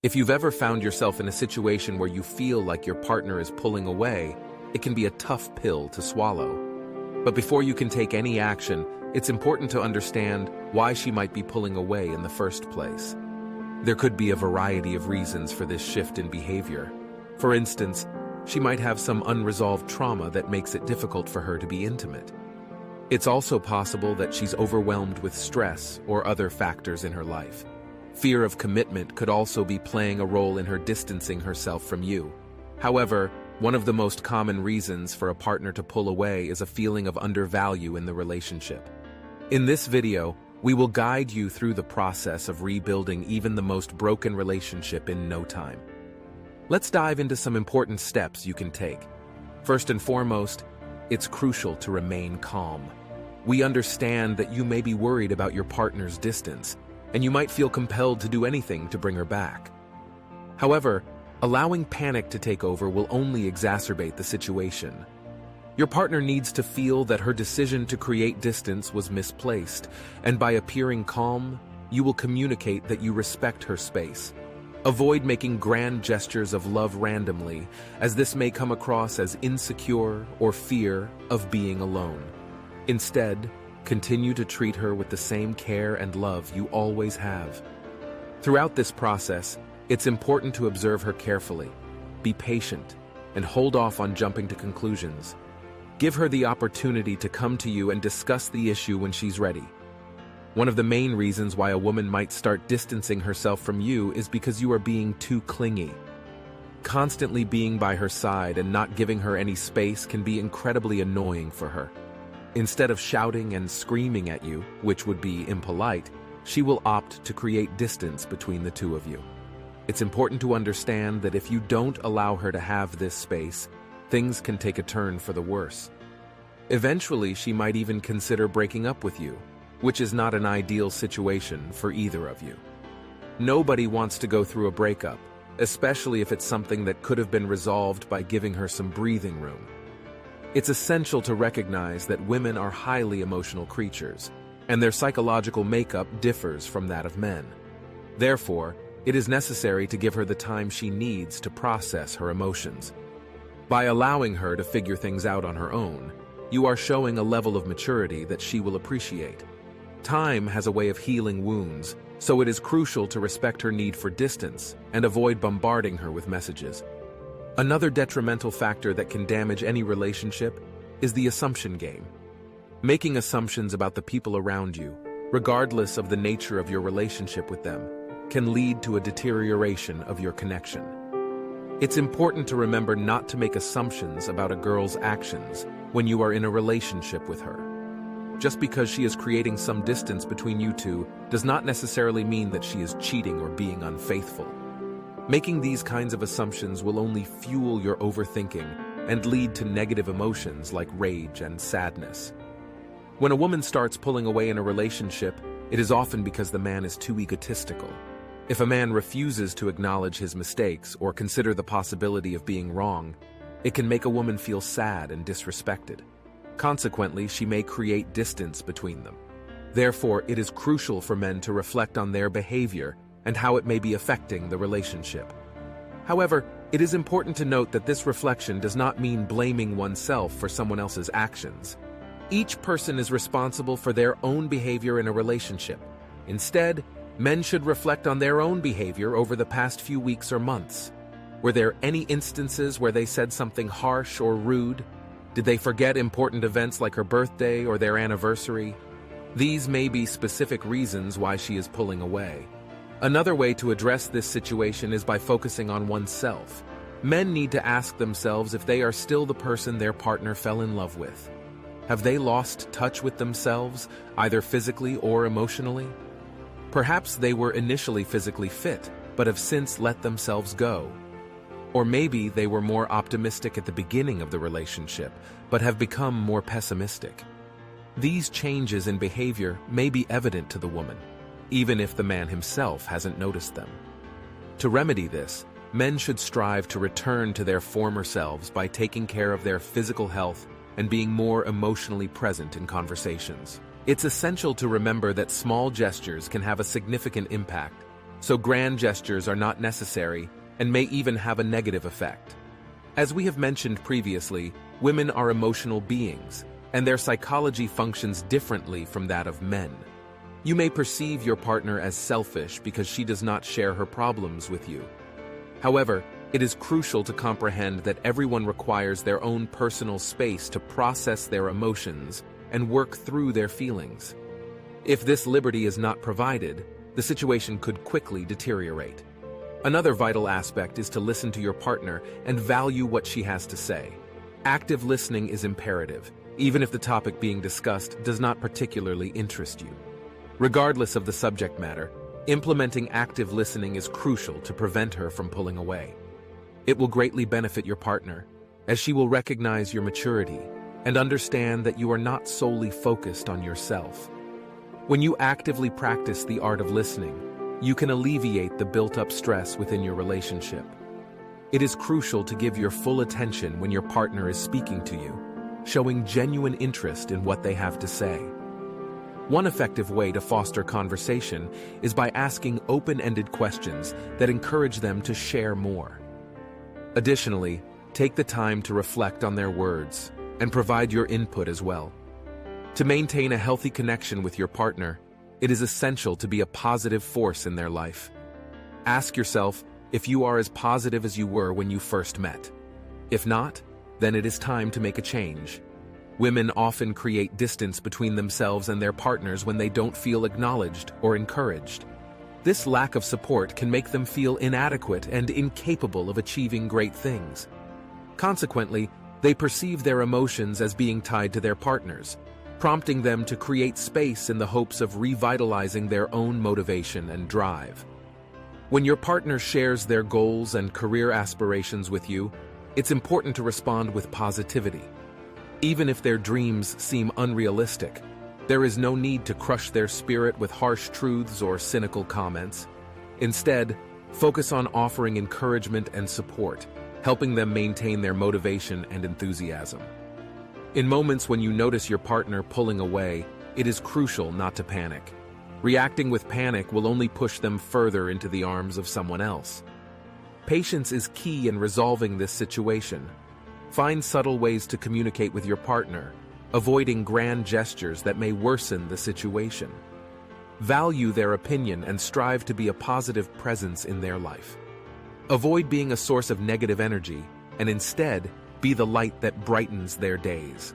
If you've ever found yourself in a situation where you feel like your partner is pulling away, it can be a tough pill to swallow. But before you can take any action, it's important to understand why she might be pulling away in the first place. There could be a variety of reasons for this shift in behavior. For instance, she might have some unresolved trauma that makes it difficult for her to be intimate. It's also possible that she's overwhelmed with stress or other factors in her life. Fear of commitment could also be playing a role in her distancing herself from you. However, one of the most common reasons for a partner to pull away is a feeling of undervalue in the relationship. In this video, we will guide you through the process of rebuilding even the most broken relationship in no time. Let's dive into some important steps you can take. First and foremost, it's crucial to remain calm. We understand that you may be worried about your partner's distance, and you might feel compelled to do anything to bring her back. However, allowing panic to take over will only exacerbate the situation. Your partner needs to feel that her decision to create distance was misplaced, and by appearing calm, you will communicate that you respect her space. Avoid making grand gestures of love randomly, as this may come across as insecure or fear of being alone. Instead, continue to treat her with the same care and love you always have. Throughout this process, it's important to observe her carefully, be patient, and hold off on jumping to conclusions. Give her the opportunity to come to you and discuss the issue when she's ready. One of the main reasons why a woman might start distancing herself from you is because you are being too clingy. Constantly being by her side and not giving her any space can be incredibly annoying for her. Instead of shouting and screaming at you, which would be impolite, she will opt to create distance between the two of you. It's important to understand that if you don't allow her to have this space, things can take a turn for the worse. Eventually, she might even consider breaking up with you, which is not an ideal situation for either of you. Nobody wants to go through a breakup, especially if it's something that could have been resolved by giving her some breathing room. It's essential to recognize that women are highly emotional creatures, and their psychological makeup differs from that of men. Therefore, it is necessary to give her the time she needs to process her emotions. By allowing her to figure things out on her own, you are showing a level of maturity that she will appreciate. Time has a way of healing wounds, so it is crucial to respect her need for distance and avoid bombarding her with messages. Another detrimental factor that can damage any relationship is the assumption game. Making assumptions about the people around you, regardless of the nature of your relationship with them, can lead to a deterioration of your connection. It's important to remember not to make assumptions about a girl's actions when you are in a relationship with her. Just because she is creating some distance between you two does not necessarily mean that she is cheating or being unfaithful. Making these kinds of assumptions will only fuel your overthinking and lead to negative emotions like rage and sadness. When a woman starts pulling away in a relationship, it is often because the man is too egotistical. If a man refuses to acknowledge his mistakes or consider the possibility of being wrong, it can make a woman feel sad and disrespected. Consequently, she may create distance between them. Therefore, it is crucial for men to reflect on their behavior and how it may be affecting the relationship. However, it is important to note that this reflection does not mean blaming oneself for someone else's actions. Each person is responsible for their own behavior in a relationship. Instead, men should reflect on their own behavior over the past few weeks or months. Were there any instances where they said something harsh or rude? Did they forget important events like her birthday or their anniversary? These may be specific reasons why she is pulling away. Another way to address this situation is by focusing on oneself. Men need to ask themselves if they are still the person their partner fell in love with. Have they lost touch with themselves, either physically or emotionally? Perhaps they were initially physically fit, but have since let themselves go. Or maybe they were more optimistic at the beginning of the relationship, but have become more pessimistic. These changes in behavior may be evident to the woman, even if the man himself hasn't noticed them. To remedy this, men should strive to return to their former selves by taking care of their physical health and being more emotionally present in conversations. It's essential to remember that small gestures can have a significant impact. so grand gestures are not necessary and may even have a negative effect. As we have mentioned previously, women are emotional beings, and their psychology functions differently from that of men. You may perceive your partner as selfish because she does not share her problems with you. However, it is crucial to comprehend that everyone requires their own personal space to process their emotions and work through their feelings. If this liberty is not provided, the situation could quickly deteriorate. Another vital aspect is to listen to your partner and value what she has to say. Active listening is imperative, even if the topic being discussed does not particularly interest you. Regardless of the subject matter, implementing active listening is crucial to prevent her from pulling away. It will greatly benefit your partner, as she will recognize your maturity and understand that you are not solely focused on yourself. When you actively practice the art of listening, you can alleviate the built-up stress within your relationship. It is crucial to give your full attention when your partner is speaking to you, showing genuine interest in what they have to say. One effective way to foster conversation is by asking open-ended questions that encourage them to share more. Additionally, take the time to reflect on their words and provide your input as well. To maintain a healthy connection with your partner, it is essential to be a positive force in their life. Ask yourself if you are as positive as you were when you first met. If not, then it is time to make a change. Women often create distance between themselves and their partners when they don't feel acknowledged or encouraged. This lack of support can make them feel inadequate and incapable of achieving great things. Consequently, they perceive their emotions as being tied to their partners, prompting them to create space in the hopes of revitalizing their own motivation and drive. When your partner shares their goals and career aspirations with you, it's important to respond with positivity. Even if their dreams seem unrealistic, there is no need to crush their spirit with harsh truths or cynical comments. Instead, focus on offering encouragement and support, helping them maintain their motivation and enthusiasm. In moments when you notice your partner pulling away, it is crucial not to panic. Reacting with panic will only push them further into the arms of someone else. Patience is key in resolving this situation. Find subtle ways to communicate with your partner, avoiding grand gestures that may worsen the situation. Value their opinion and strive to be a positive presence in their life. Avoid being a source of negative energy and instead be the light that brightens their days.